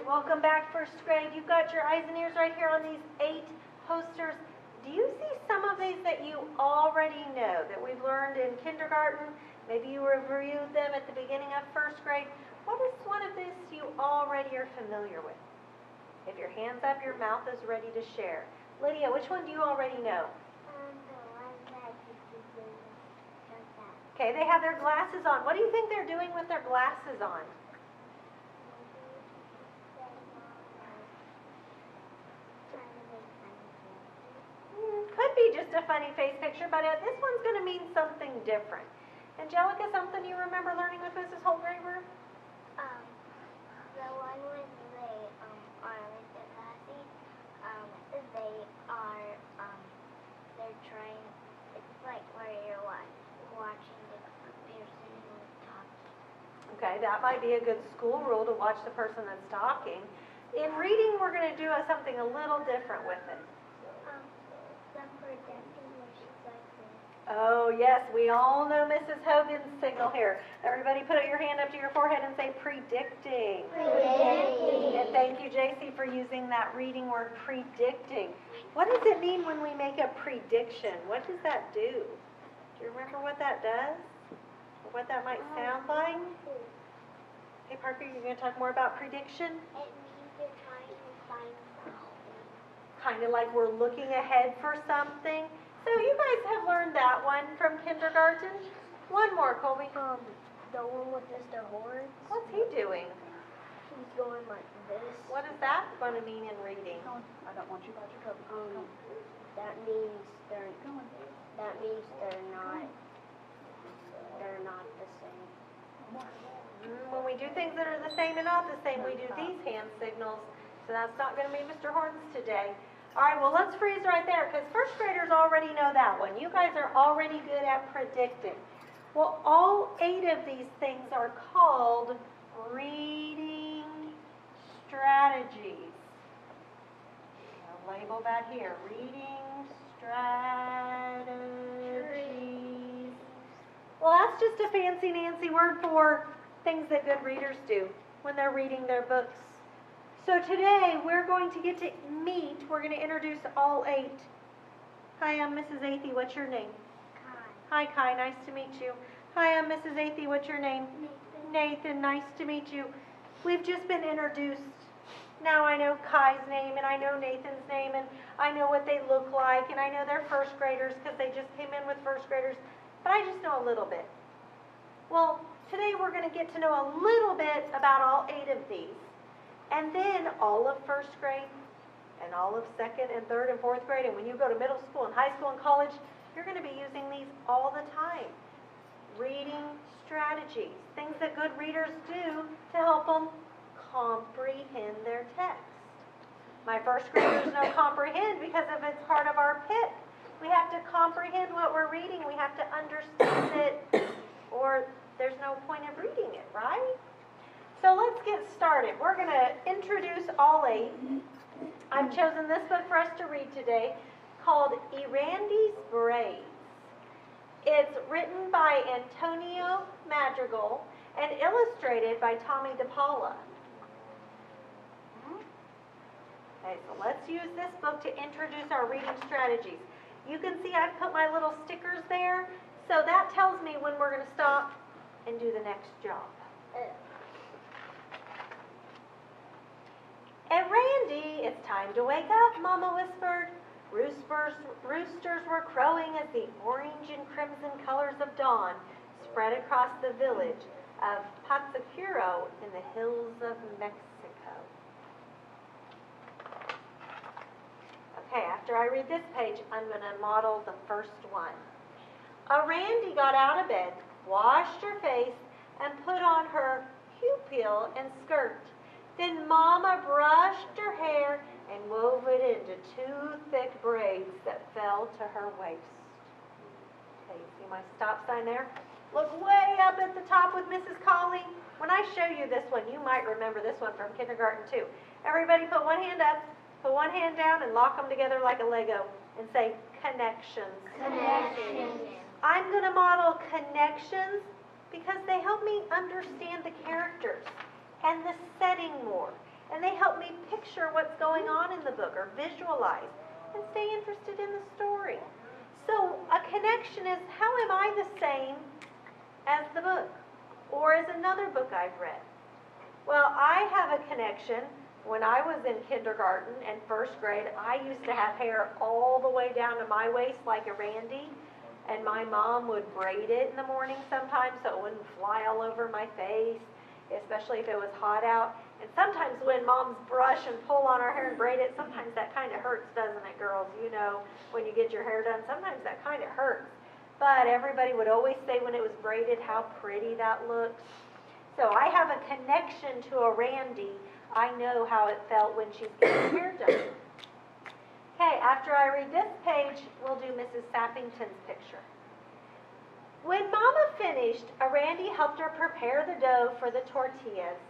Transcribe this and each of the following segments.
right, welcome back, first grade. You've got your eyes and ears right here on these 8 posters. Do you see some of these that you already know, that we've learned in kindergarten? Maybe you reviewed them at the beginning of first grade. What is one of these you already are familiar with? If your hand's up, your mouth is ready to share. Lydia, which one do you already know? The one that you do like that. Okay, they have their glasses on. What do you think they're doing with their glasses on? Could be just a funny face picture, but this one's going to mean something different. Angelica, something you remember learning with Mrs. Holgraver? The one when they are with the classy, they're trying, it's like where you're watching the person who's talking. Okay, that might be a good school rule to watch the person that's talking. In reading, we're going to do something a little different with it. The projecting where she's like this. Oh, yes, we all know Mrs. Hogan's signal here. Everybody put your hand up to your forehead and say predicting. Predicting. And thank you, JC, for using that reading word predicting. What does it mean when we make a prediction? What does that do? Do you remember what that does? Or what that might sound like? Hey, Parker, you're going to talk more about prediction? It means you're trying to find something. Kind of like we're looking ahead for something. So you guys have learned that one from kindergarten. One more, Colby. The one with Mr. Horns. What's he doing? He's going like this. What is that going to mean in reading? I don't want you about your cover. That means they're not the same. When we do things that are the same and not the same, we do these hand signals. So that's not going to be Mr. Horns today. All right, well, let's freeze right there because first graders already know that one. You guys are already good at predicting. Well, all 8 of these things are called reading strategies. I'll label that here, reading strategies. Well, that's just a fancy Nancy word for things that good readers do when they're reading their books. So today we're going to get to meet, we're going to introduce all 8. Hi, I'm Mrs. Athey, what's your name? Hi, Kai, nice to meet you. Hi, I'm Mrs. Athey, what's your name? Nathan, nice to meet you. We've just been introduced. Now I know Kai's name, and I know Nathan's name, and I know what they look like, and I know they're first graders because they just came in with first graders, but I just know a little bit. Well, today we're going to get to know a little bit about all 8 of these. And then all of first grade and all of second and third and fourth grade. And when you go to middle school and high school and college, you're going to be using these all the time. Reading strategies, things that good readers do to help them comprehend their text. My first graders know comprehend because of it's part of our PIC. We have to comprehend what we're reading. We have to understand it, or there's no point of reading it, right? So let's get started. We're going to introduce all 8. I've chosen this book for us to read today called Erandy's Braids. It's written by Antonio Madrigal and illustrated by Tommy DePaula. Okay, so let's use this book to introduce our reading strategies. You can see I've put my little stickers there, so that tells me when we're going to stop and do the next job. And Randy, it's time to wake up, Mama whispered. Roosters were crowing as the orange and crimson colors of dawn spread across the village of Patsacuro in the hills of Mexico. Okay, after I read this page, I'm going to model the first one. Randy got out of bed, washed her face, and put on her hupil and skirt. Then Mama brushed her hair and wove it into 2 thick braids that fell to her waist. Okay, you see my stop sign there? Look way up at the top with Mrs. Colley. When I show you this one, you might remember this one from kindergarten too. Everybody put one hand up, put one hand down, and lock them together like a Lego and say connections. Connections. I'm going to model connections because they help me understand the characters and the setting more. And they help me picture what's going on in the book or visualize and stay interested in the story. So a connection is, how am I the same as the book or as another book I've read? Well, I have a connection. When I was in kindergarten and first grade, I used to have hair all the way down to my waist like a Randy, and my mom would braid it in the morning sometimes so it wouldn't fly all over my face, especially if it was hot out. And sometimes when moms brush and pull on our hair and braid it, sometimes that kind of hurts, doesn't it, girls? You know, when you get your hair done, sometimes that kind of hurts. But everybody would always say when it was braided how pretty that looks. So I have a connection to a Randy. I know how it felt when she's getting her hair done. Okay, after I read this page, we'll do Mrs. Sappington's picture. When Mama finished, Randy helped her prepare the dough for the tortillas.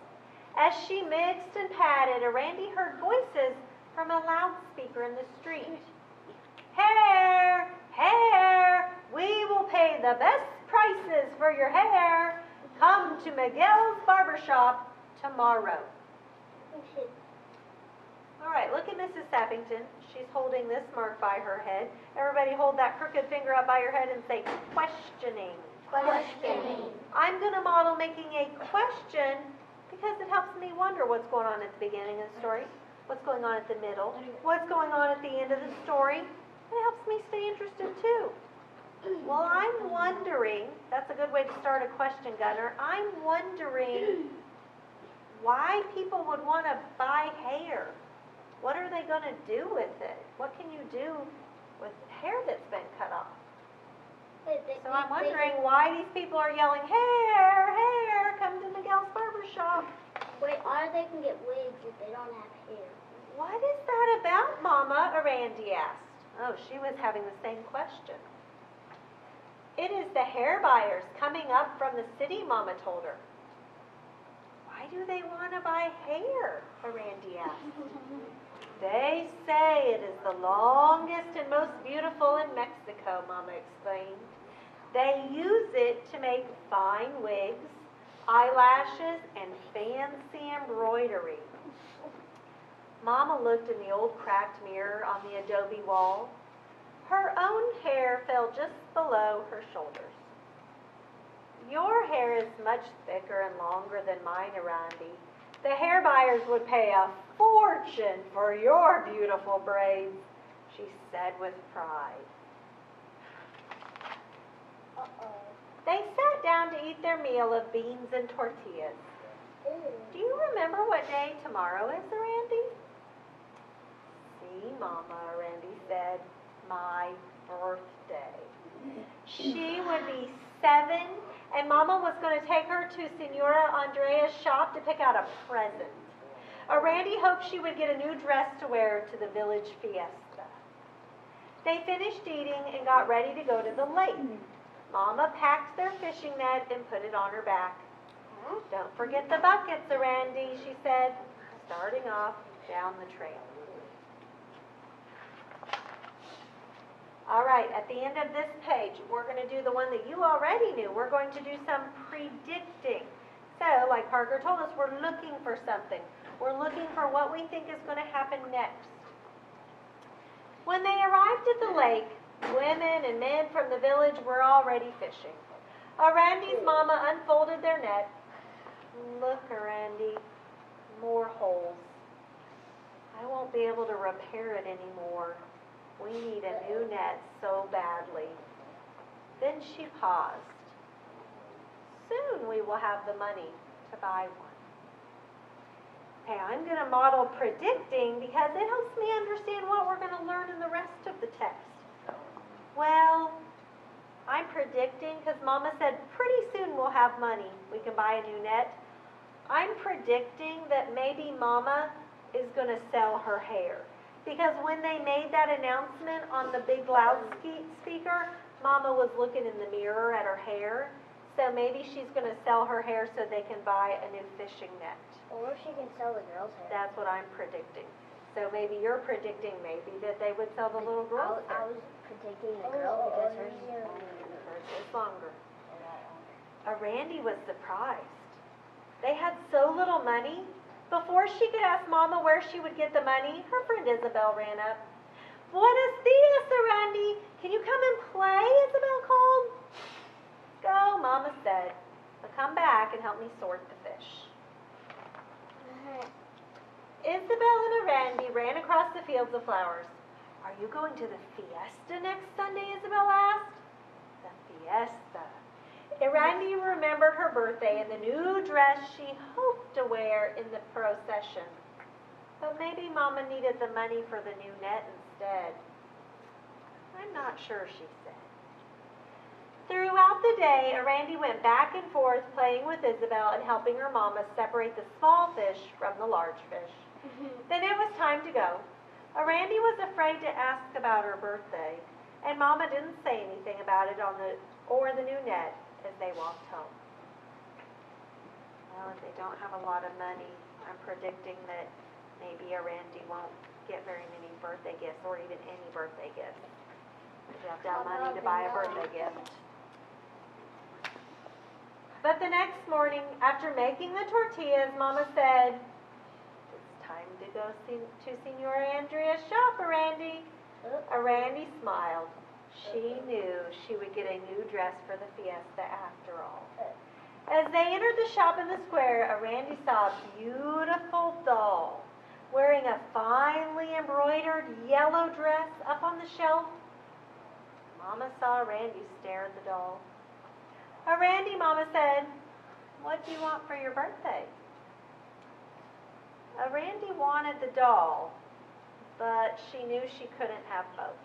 As she mixed and patted, Randy heard voices from a loudspeaker in the street. Hair, hair, we will pay the best prices for your hair. Come to Miguel's barbershop tomorrow. All right, look at Mrs. Sappington. She's holding this mark by her head. Everybody hold that crooked finger up by your head and say, questioning. Questioning. I'm going to model making a question because it helps me wonder what's going on at the beginning of the story, what's going on at the middle, what's going on at the end of the story. It helps me stay interested too. Well, I'm wondering, that's a good way to start a question, Gunnar. I'm wondering why people would want to buy hair. What are they going to do with it? What can you do with hair that's been cut off? So I'm wondering why these people are yelling, hair, hair, come to Miguel's barbershop. Wait, or they can get wigs if they don't have hair. What is that about, Mama? Randy asked. Oh, she was having the same question. It is the hair buyers coming up from the city, Mama told her. Why do they want to buy hair? Randy asked. They say it is the longest and most beautiful in Mexico, Mama explained. They use it to make fine wigs, eyelashes, and fancy embroidery. Mama looked in the old cracked mirror on the adobe wall. Her own hair fell just below her shoulders. Your hair is much thicker and longer than mine, Randy. The hair buyers would pay a fortune for your beautiful braids, she said with pride. They sat down to eat their meal of beans and tortillas. Do you remember what day tomorrow is, Randy? See, Mama, Randy said, my birthday. She would be 7, and Mama was going to take her to Senora Andrea's shop to pick out a present. Randy hoped she would get a new dress to wear to the village fiesta. They finished eating and got ready to go to the lake. Mama packed their fishing net and put it on her back. Don't forget the buckets, Randy, she said, starting off down the trail. All right, at the end of this page, we're going to do the one that you already knew. We're going to do some predicting. So, like Parker told us, we're looking for something. We're looking for what we think is going to happen next. When they arrived at the lake, women and men from the village were already fishing. Randy's mama unfolded their net. Look, Randy, more holes. I won't be able to repair it anymore. We need a new net so badly. Then she paused. Soon we will have the money to buy one. Okay, I'm going to model predicting because it helps me understand what we're going to learn in the rest of the text. Well, I'm predicting because Mama said pretty soon we'll have money. We can buy a new net. I'm predicting that maybe Mama is going to sell her hair. Because when they made that announcement on the big loudspeaker, Mama was looking in the mirror at her hair. So maybe she's going to sell her hair so they can buy a new fishing net. Or she can sell the girl's hair. That's what I'm predicting. So maybe you're predicting maybe that they would sell the little girl's hair. I was predicting the girl because hers is longer. Hers is longer. Randy was surprised. They had so little money, Before she could ask Mama where she would get the money, her friend Isabel ran up. Buenos dias, Randy. Can you come and play? Isabel called. Go, Mama said. But come back and help me sort the fish. Isabel and Randy ran across the fields of flowers. Are you going to the fiesta next Sunday? Isabel asked. The fiesta. Randy remembered her birthday and the new dress she hoped to wear in the procession. But maybe Mama needed the money for the new net instead. I'm not sure, she said. Throughout the day, Randy went back and forth playing with Isabel and helping her Mama separate the small fish from the large fish. Then it was time to go. Randy was afraid to ask about her birthday, and Mama didn't say anything about it or the new net as they walked home. Well, if they don't have a lot of money, I'm predicting that maybe Randy won't get very many birthday gifts or even any birthday gifts. You have to have money to buy a birthday gift. But the next morning, after making the tortillas, Mama said, "It's time to go to Senora Andrea's shop, Randy." Randy smiled. She knew she would get a new dress for the fiesta after all. As they entered the shop in the square, Randy saw a beautiful doll wearing a finely embroidered yellow dress up on the shelf. Mama saw Randy stare at the doll. Randy, Mama said, "What do you want for your birthday?" Randy wanted the doll, but she knew she couldn't have both.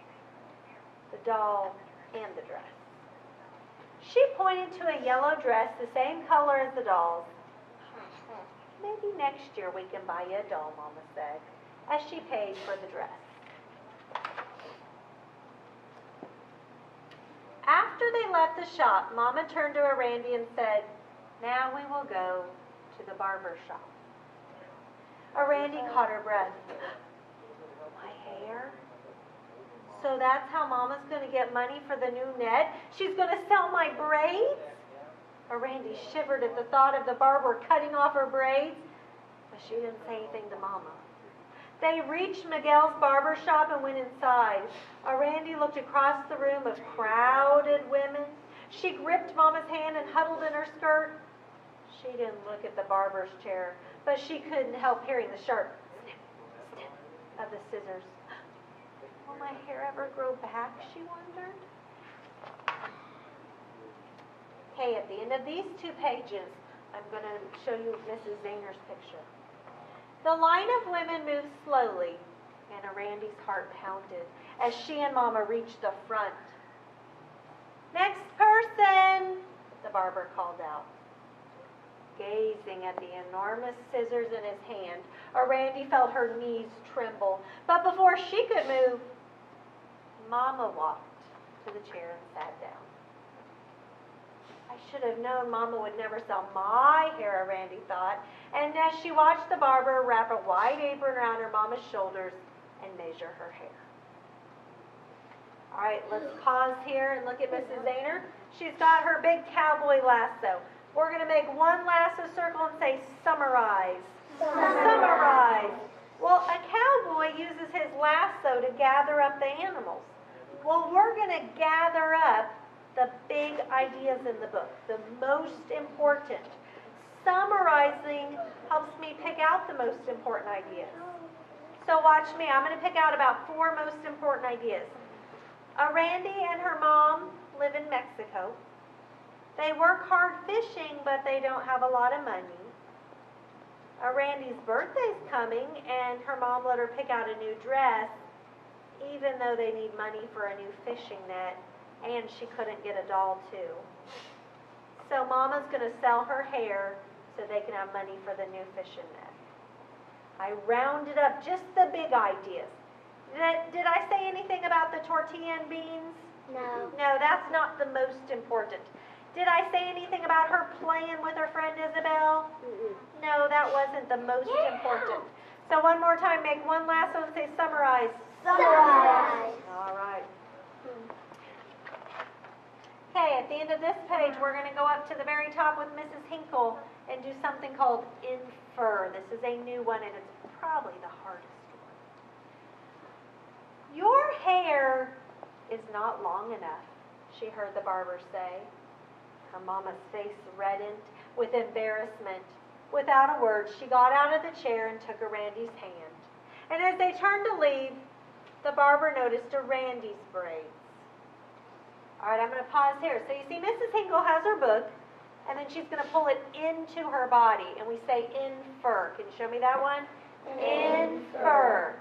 The doll and the dress. She pointed to a yellow dress the same color as the doll's. "Maybe next year we can buy you a doll," Mama said, as she paid for the dress. After they left the shop, Mama turned to Randy and said, "Now we will go to the barber shop." Randy caught her breath. My hair? So that's how Mama's going to get money for the new net? She's going to sell my braids? Randy shivered at the thought of the barber cutting off her braids, but she didn't say anything to Mama. They reached Miguel's barber shop and went inside. Randy looked across the room of crowded women. She gripped Mama's hand and huddled in her skirt. She didn't look at the barber's chair, but she couldn't help hearing the sharp snip, snip of the scissors. Will my hair ever grow back, she wondered. Okay, at the end of these 2 pages, I'm going to show you Mrs. Zahner's picture. The line of women moved slowly, and Randy's heart pounded as she and Mama reached the front. "Next person," the barber called out. Gazing at the enormous scissors in his hand, Randy felt her knees tremble. But before she could move, Mama walked to the chair and sat down. I should have known Mama would never sell my hair, Randy thought. And as she watched the barber wrap a white apron around her Mama's shoulders and measure her hair. All right, let's pause here and look at Mrs. Zahner. She's got her big cowboy lasso. We're going to make one lasso circle and say summarize. Summarize. Well, a cowboy uses his lasso to gather up the animals. Well, we're going to gather up the big ideas in the book, the most important. Summarizing helps me pick out the most important ideas. So watch me. I'm going to pick out about 4 most important ideas. Randy and her mom live in Mexico. They work hard fishing, but they don't have a lot of money. Randy's birthday's coming, and her mom let her pick out a new dress, even though they need money for a new fishing net, and she couldn't get a doll, too. So Mama's going to sell her hair so they can have money for the new fishing net. I rounded up just the big ideas. Did I say anything about the tortilla and beans? No. No, that's not the most important. Did I say anything about her playing with her friend Isabel? No, that wasn't the most important. So one more time, make one lasso and say summarize. Summarize. All right. Okay, at the end of this page, we're going to go up to the very top with Mrs. Hinkle and do something called infer. This is a new one, and it's probably the hardest one. Your hair is not long enough, she heard the barber say. Her mama's face reddened with embarrassment. Without a word, she got out of the chair and took a Randy's hand. And as they turned to leave, the barber noticed a Randy's braids. All right, I'm going to pause here. So you see Mrs. Hinkle has her book, and then she's going to pull it into her body, and we say infer. Can you show me that one? Infer.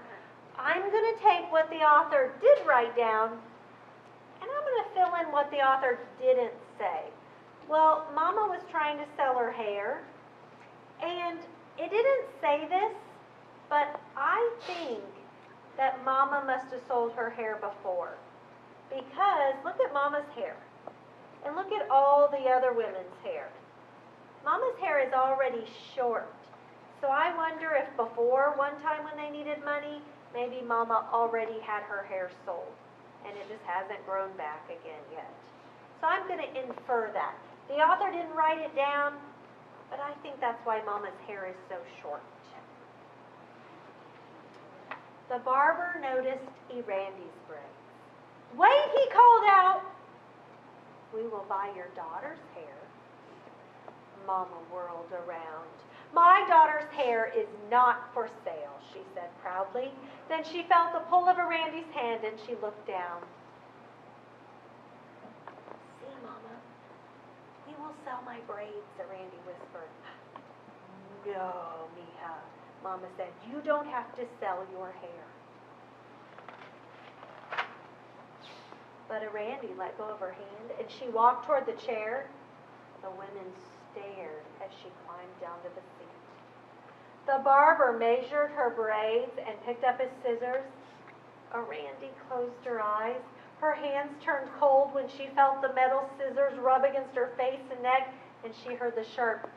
I'm going to take what the author did write down, and I'm going to fill in what the author didn't say. Well, Mama was trying to sell her hair, and it didn't say this, but I think that Mama must have sold her hair before. Because look at Mama's hair, and look at all the other women's hair. Mama's hair is already short, so I wonder if before one time when they needed money, maybe Mama already had her hair sold, and it just hasn't grown back again yet. So I'm going to infer that. The author didn't write it down, but I think that's why Mama's hair is so short. The barber noticed Randy's braids. Wait, he called out. We will buy your daughter's hair. Mama whirled around. My daughter's hair is not for sale, she said proudly. Then she felt the pull of Randy's hand and she looked down. See, Mama, we will sell my braids, Randy whispered. No, mija, Mama said, you don't have to sell your hair. But Randy let go of her hand, and she walked toward the chair. The women stared as she climbed down to the seat. The barber measured her braids and picked up his scissors. Randy closed her eyes. Her hands turned cold when she felt the metal scissors rub against her face and neck, and she heard the sharp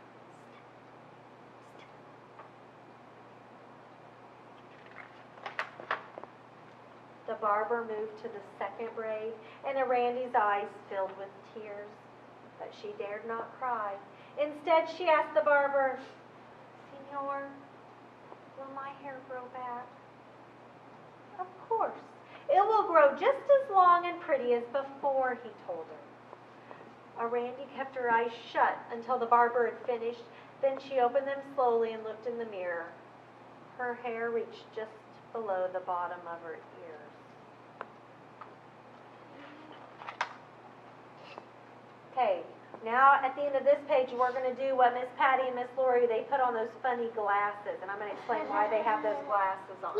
The barber moved to the second braid, and Randy's eyes filled with tears, but she dared not cry. Instead, she asked the barber, Senor, will my hair grow back? Of course. It will grow just as long and pretty as before, he told her. Randy kept her eyes shut until the barber had finished. Then she opened them slowly and looked in the mirror. Her hair reached just below the bottom of her ears. Okay, now at the end of this page, we're going to do what Miss Patty and Miss Lori, they put on those funny glasses, and I'm going to explain why they have those glasses on.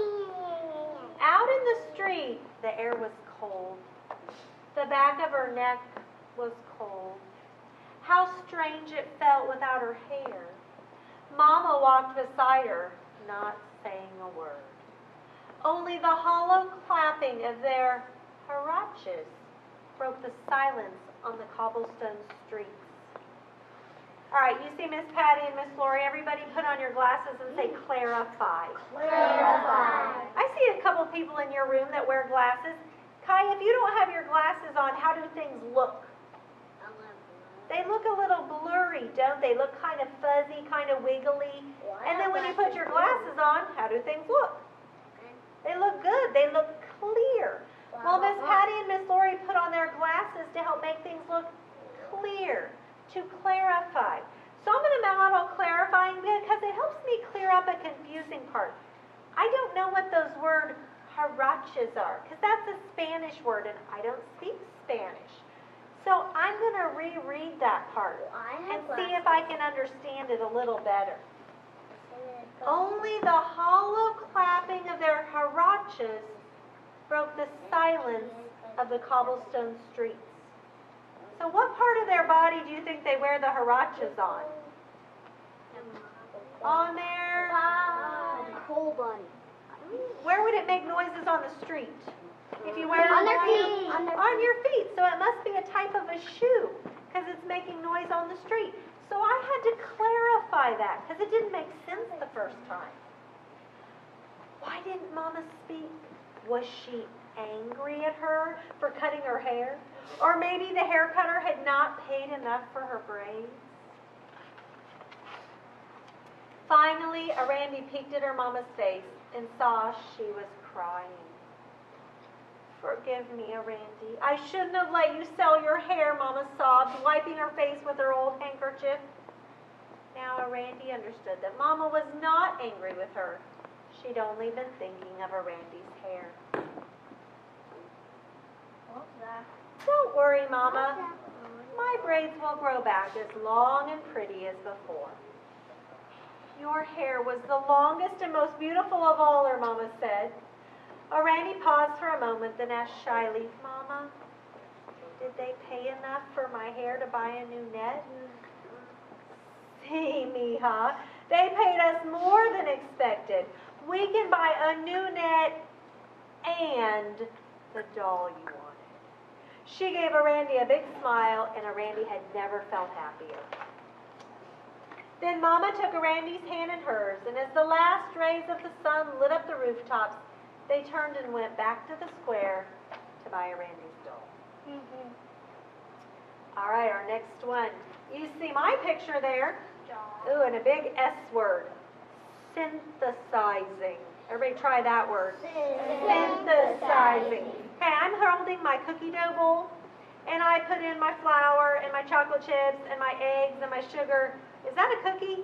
Out in the street, the air was cold. The back of her neck was cold. How strange it felt without her hair. Mama walked beside her, not saying a word. Only the hollow clapping of their huaraches broke the silence on the cobblestone streets. All right, you see Miss Patty and Miss Lori, everybody put on your glasses and say clarify. Clarify. I see a couple people in your room that wear glasses. Kai, if you don't have your glasses on, how do things look? They look a little blurry, don't they? Look kind of fuzzy, kind of wiggly. And then when you put your glasses on, how do things look? They look good. They look clear. Well, Miss Patty and Miss Lori put on their glasses to help make things look clear, to clarify. So I'm going to model clarifying because it helps me clear up a confusing part. I don't know what those words huaraches are because that's a Spanish word and I don't speak Spanish. So I'm going to reread that part and see if I can understand it a little better. Only the hollow clapping of their huaraches broke the silence of the cobblestone streets. So what part of their body do you think they wear the huaraches on? On their whole body. Where would it make noises on the street? If you wear it On their feet. On your feet. So it must be a type of a shoe because it's making noise on the street. So I had to clarify that because it didn't make sense the first time. Why didn't Mama speak? Was she angry at her for cutting her hair? Or maybe the hair cutter had not paid enough for her braids. Finally, Randy peeked at her mama's face and saw she was crying. Forgive me, Randy. I shouldn't have let you sell your hair, Mama sobbed, wiping her face with her old handkerchief. Now Randy understood that Mama was not angry with her. She'd only been thinking of Randy's hair. What's that? Don't worry, Mama. My braids will grow back as long and pretty as before. Your hair was the longest and most beautiful of all, her Mama said. Randy paused for a moment, then asked shyly, Mama, did they pay enough for my hair to buy a new net? See, mija, they paid us more than expected. We can buy a new net and the doll you wanted. She gave Randy a big smile, and Randy had never felt happier. Then Mama took Randy's hand in hers, and as the last rays of the sun lit up the rooftops, they turned and went back to the square to buy Randy's doll. All right, our next one. You see my picture there. Ooh, and a big S word. Synthesizing. Everybody try that word. Synthesizing. Hey, I'm holding my cookie dough bowl, and I put in my flour and my chocolate chips and my eggs and my sugar. Is that a cookie?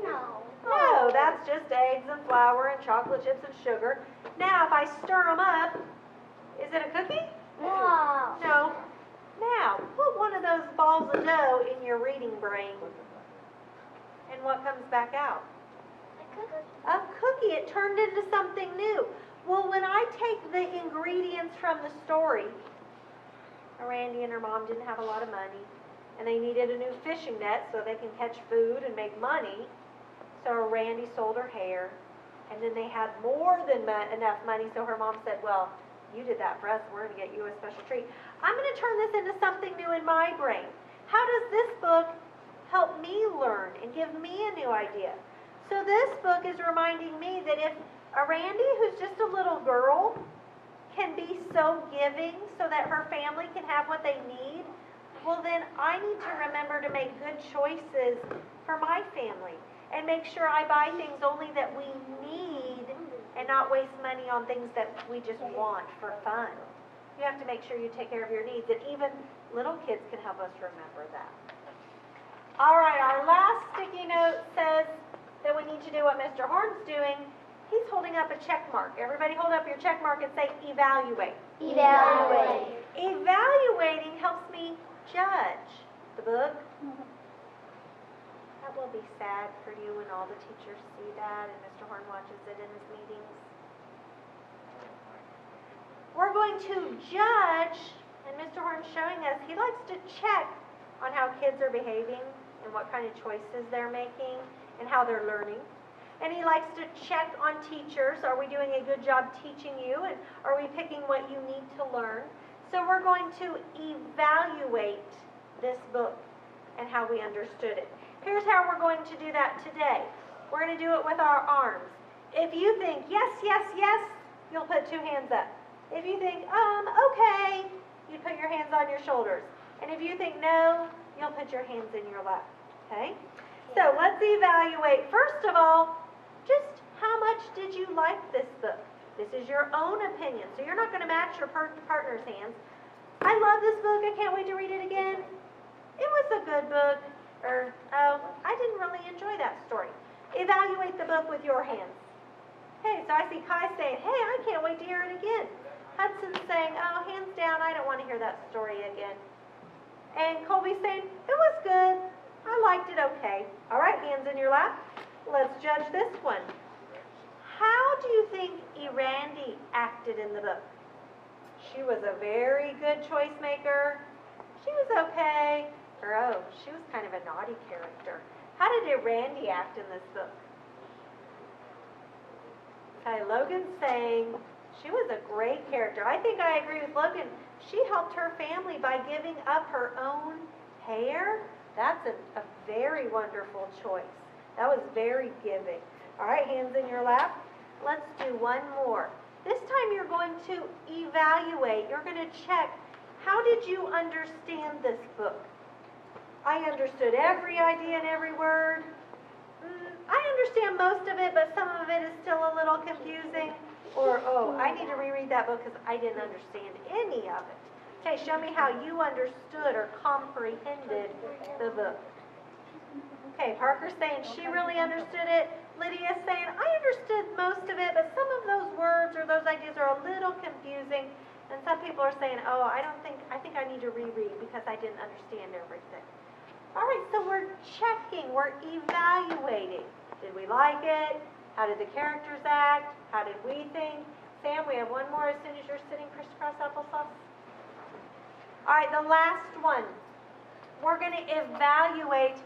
No. No, that's just eggs and flour and chocolate chips and sugar. Now, if I stir them up, is it a cookie? No. No. Now, put one of those balls of dough in your reading brain, and what comes back out? A cookie. It turned into something new. Well, when I take the ingredients from the story, Randy and her mom didn't have a lot of money, and they needed a new fishing net so they can catch food and make money. So Randy sold her hair, and then they had more than enough money, so her mom said, well, you did that for us, we're going to get you a special treat. I'm going to turn this into something new in my brain. How does this book help me learn and give me a new idea? So this book is reminding me that if a Randy, who's just a little girl, can be so giving so that her family can have what they need, well then I need to remember to make good choices for my family and make sure I buy things only that we need and not waste money on things that we just want for fun. You have to make sure you take care of your needs, and even little kids can help us remember that. All right, our last sticky note says that we need to do what Mr. Horn's doing. He's holding up a check mark. Everybody hold up your check mark and say evaluate. Evaluate. Evaluating helps me judge the book. That will be sad for you when all the teachers see that and Mr. Horn watches it in his meetings. We're going to judge, and Mr. Horn's showing us, he likes to check on how kids are behaving and what kind of choices they're making and how they're learning. And he likes to check on teachers. Are we doing a good job teaching you? And are we picking what you need to learn? So we're going to evaluate this book and how we understood it. Here's how we're going to do that today. We're going to do it with our arms. If you think, yes, yes, yes, you'll put 2 hands up. If you think, okay, you put your hands on your shoulders. And if you think no, you'll put your hands in your lap. Okay? So let's evaluate. First of all, just how much did you like this book? This is your own opinion, so you're not going to match your partner's hands. I love this book. I can't wait to read it again. It was a good book. Or, oh, I didn't really enjoy that story. Evaluate the book with your hands. Hey, so I see Kai saying, hey, I can't wait to hear it again. Hudson's saying, oh, hands down, I don't want to hear that story again. And Colby's saying, it was good. I liked it okay. All right, hands in your lap. Let's judge this one. How do you think Randy acted in the book? She was a very good choice maker. She was okay. Or, oh, she was kind of a naughty character. How did Randy act in this book? Okay, Logan's saying she was a great character. I think I agree with Logan. She helped her family by giving up her own hair. That's a very wonderful choice. That was very giving. All right, hands in your lap. Let's do one more. This time you're going to evaluate. You're going to check How did you understand this book? I understood every idea and every word. I understand most of it, but some of it is still a little confusing. Or, oh, I need to reread that book because I didn't understand any of it. Okay, show me how you understood or comprehended the book. Okay, Parker's saying she really understood it. Lydia's saying, I understood most of it, but some of those words or those ideas are a little confusing. And some people are saying, oh, I think I need to reread because I didn't understand everything. All right, so we're checking, we're evaluating. Did we like it? How did the characters act? How did we think? Sam, we have one more as soon as you're sitting crisscross applesauce. All right, the last one. We're going to evaluate.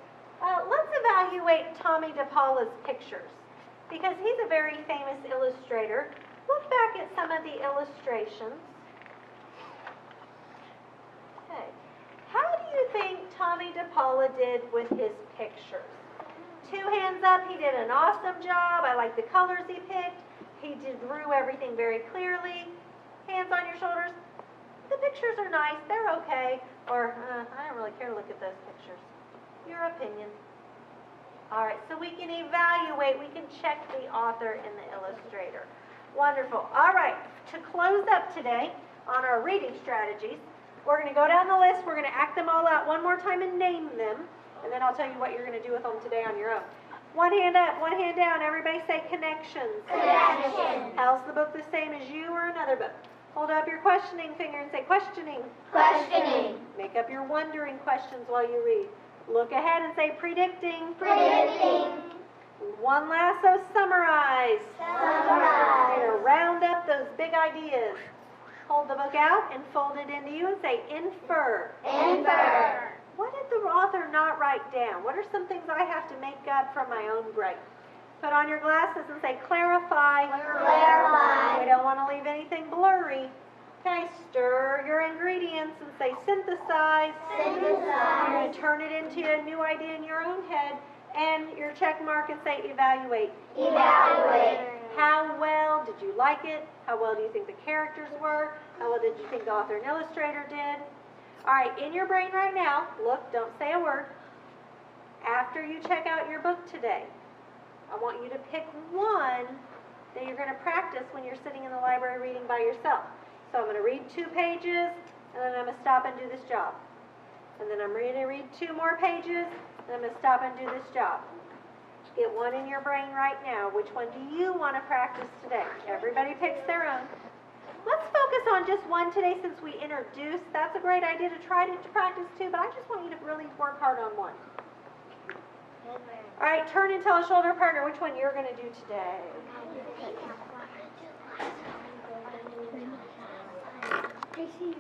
Let's evaluate Tommy DePaula's pictures because he's a very famous illustrator. Look back at some of the illustrations. Okay. How do you think Tommy DePaula did with his pictures? 2 hands up, he did an awesome job. I like the colors he picked. He drew everything very clearly. Hands on your shoulders. The pictures are nice, they're okay. Or, I don't really care to look at those pictures. Your opinion. All right, so we can evaluate, we can check the author and the illustrator. Wonderful. All right, to close up today on our reading strategies, we're going to go down the list, we're going to act them all out one more time and name them, and then I'll tell you what you're going to do with them today on your own. One hand up, one hand down, everybody say connections. Connections. How's the book the same as you or another book? Hold up your questioning finger and say questioning. Questioning. Make up your wondering questions while you read. Look ahead and say predicting. Predicting. One lasso, summarize. Summarize. You're going to round up those big ideas. Hold the book out and fold it into you and say infer. Infer. What did the author not write down? What are some things I have to make up from my own brain? Put on your glasses and say clarify. Clarify. We don't want to leave anything blurry. Okay, stir your ingredients and say synthesize. You're Synthesize. going to turn it into a new idea in your own head. And your check mark and say evaluate. Evaluate. How well did you like it? How well do you think the characters were? How well did you think the author and illustrator did? All right, in your brain right now, look, don't say a word. After you check out your book today, I want you to pick one that you're going to practice when you're sitting in the library reading by yourself. So I'm going to read 2 pages, and then I'm going to stop and do this job. And then I'm going to read 2 more pages, and I'm going to stop and do this job. Get one in your brain right now. Which one do you want to practice today? Everybody picks their own. Let's focus on just one today since we introduced. That's a great idea to try to practice 2, but I just want you to really work hard on one. All right, turn and tell a shoulder partner which one you're going to do today. I see you.